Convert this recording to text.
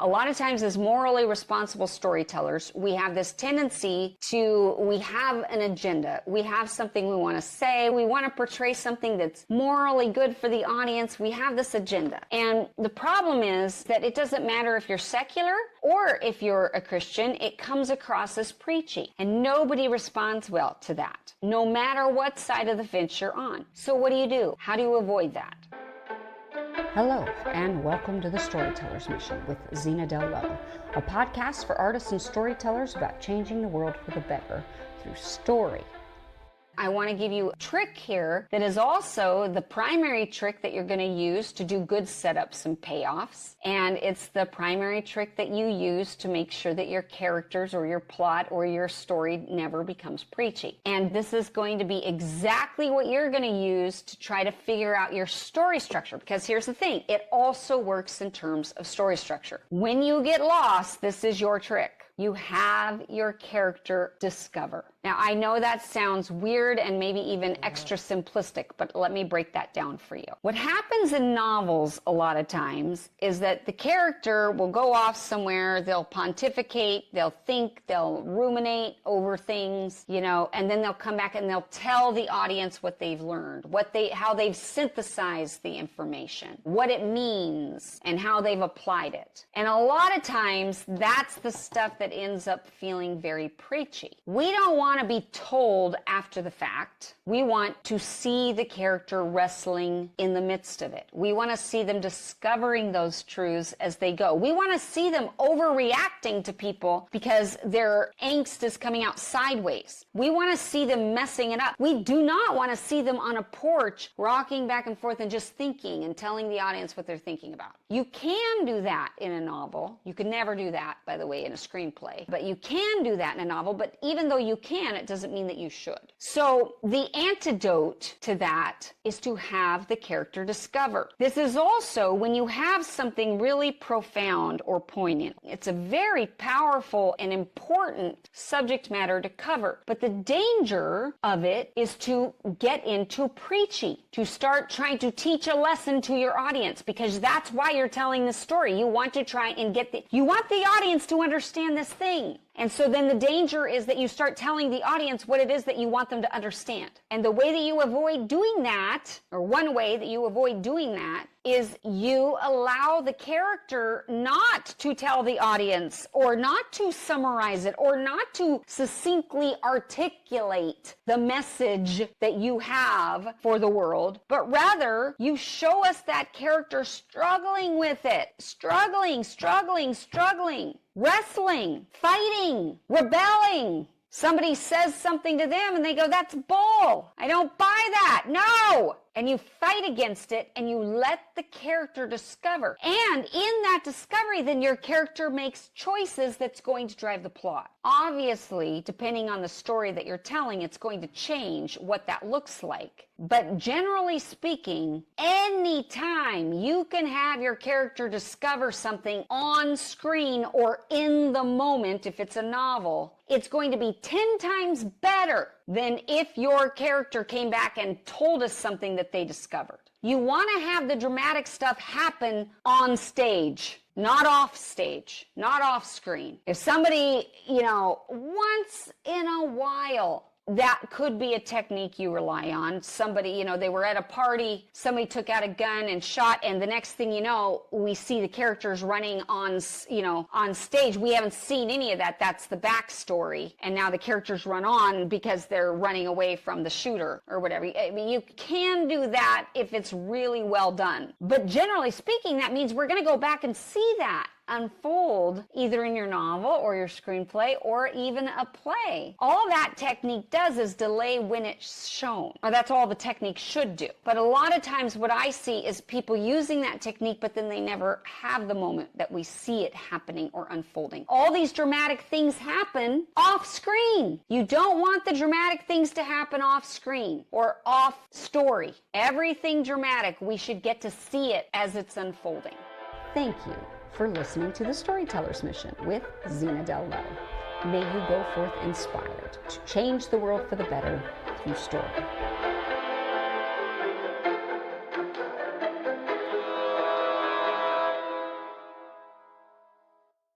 A lot of times as morally responsible storytellers, we have this tendency we have an agenda. We have something we want to say. We want to portray something that's morally good for the audience. We have this agenda. And the problem is that it doesn't matter if you're secular or if you're a Christian, it comes across as preachy. And nobody responds well to that, no matter what side of the fence you're on. So what do? How do you avoid that? Hello, and welcome to The Storyteller's Mission with Zena Del Lowe, a podcast for artists and storytellers about changing the world for the better through story. I want to give you a trick here that is also the primary trick that you're going to use to do good setups and payoffs. And it's the primary trick that you use to make sure that your characters or your plot or your story never becomes preachy. And this is going to be exactly what you're going to use to try to figure out your story structure. Because here's the thing, it also works in terms of story structure. When you get lost, this is your trick. You have your character discover. Now, I know that sounds weird and maybe even extra simplistic, but let me break that down for you. What happens in novels a lot of times is that the character will go off somewhere, they'll pontificate, they'll think, they'll ruminate over things, and then they'll come back and they'll tell the audience what they've learned, how they've synthesized the information, what it means, and how they've applied it. And a lot of times, that's the stuff that ends up feeling very preachy. We don't want to be told after the fact. We want to see the character wrestling in the midst of it. We want to see them discovering those truths as they go. We want to see them overreacting to people because their angst is coming out sideways. We want to see them messing it up. We do not want to see them on a porch rocking back and forth and just thinking and telling the audience what they're thinking about. You can do that in a novel. You can never do that, by the way, in a screenplay. But you can do that in a novel, but even though you can, it doesn't mean that you should. So the antidote to that is to have the character discover. This is also when you have something really profound or poignant. It's a very powerful and important subject matter to cover. But the danger of it is to get into preachy, to start trying to teach a lesson to your audience, because that's why you're telling the story. You want to try and you want the audience to understand this thing. And so then the danger is that you start telling the audience what it is that you want them to understand. And the way that you avoid doing that, or one way that you avoid doing that, is you allow the character not to tell the audience, or not to summarize it, or not to succinctly articulate the message that you have for the world, but rather you show us that character struggling with it, struggling, wrestling, fighting, rebelling. Somebody says something to them and they go, "That's bull. I don't buy that. No." And you fight against it and you let the character discover. And in that discovery, then your character makes choices that's going to drive the plot. Obviously, depending on the story that you're telling, it's going to change what that looks like. But generally speaking, anytime you can have your character discover something on screen or in the moment, if it's a novel, it's going to be 10 times better than if your character came back and told us something that they discovered. You want to have the dramatic stuff happen on stage, not off stage, not off screen. If somebody, once in a while, that could be a technique you rely on. Somebody, they were at a party, somebody took out a gun and shot, and the next thing you know, we see the characters running on stage. We haven't seen any of that. That's the backstory. And now the characters run on because they're running away from the shooter or whatever. I mean, you can do that if it's really well done. But generally speaking, that means we're going to go back and see that unfold either in your novel or your screenplay or even a play. All that technique does is delay when it's shown. Or that's all the technique should do. But a lot of times what I see is people using that technique, but then they never have the moment that we see it happening or unfolding. All these dramatic things happen off screen. You don't want the dramatic things to happen off screen or off story. Everything dramatic, we should get to see it as it's unfolding. Thank you for listening to The Storyteller's Mission with Zena Del Lowe. May you go forth inspired to change the world for the better through story.